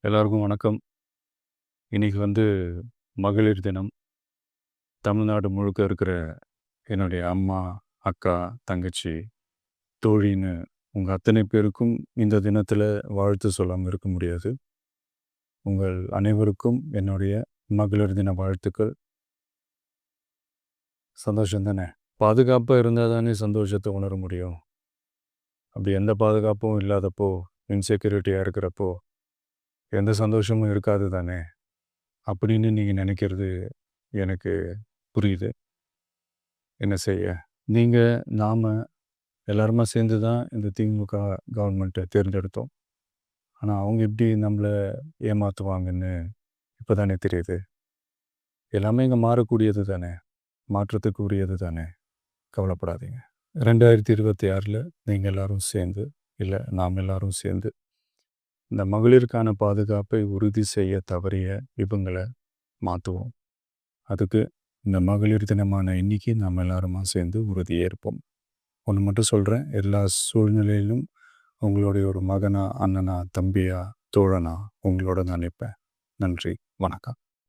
எல்லாருக்கும் வணக்கம். இன்னைக்கு மகளிர் தினம். தமிழ்நாடு முழுக்க இருக்கிற என்னுடைய அம்மா, அக்கா, தங்கச்சி, தோழின்னு உங்க அத்தனை பேருக்கும் இந்த தினத்தில வாழ்த்து சொல்லாம இருக்க முடியாது. உங்கள் அனைவருக்கும் என்னுடைய மகளிர் தின வாழ்த்துக்கள். சந்தோஷம் தானே! பாதுகாப்பா இருந்தா தானே சந்தோஷத்த உணர முடியும். அப்படி எந்த பாதுகாப்பும் இல்லாதப்போ, இன்செக்யூரிட்டியா இருக்கிறப்போ, எந்த சந்தோஷமும் இருக்காது தானே! அப்படின்னு நீங்க நினைக்கிறது எனக்கு புரியுது. என்ன செய்ய? நீங்க, நாம எல்லாருமா சேர்ந்து தான் இந்த திமுக கவர்மெண்ட்டை தேர்ந்தெடுத்தோம். ஆனா, அவங்க எப்படி நம்மள ஏமாத்துவாங்கன்னு இப்ப தானே தெரியுது. எல்லாமே இங்க மாறக்கூடியது தானே! மாற்றத்துக்கு உரியது தானே! கவலைப்படாதீங்க. 2026ல நீங்க எல்லாரும் சேர்ந்து, இல்ல நாம் எல்லாரும் சேர்ந்து, இந்த மகளிருக்கான பாதுகாப்பை உறுதி செய்ய தவறிய இவங்கள மாத்துவோம். அதுக்கு இந்த மகளிர் தினமான இன்னைக்கு நாம் எல்லாருமா சேர்ந்து உறுதியேற்போம். ஒன்று மட்டும் சொல்கிறேன், எல்லா சூழ்நிலையிலும் உங்களுடைய ஒரு மகனா, அண்ணனா, தம்பியா, தோழனா உங்களோட நான் நிற்பேன். நன்றி, வணக்கம்.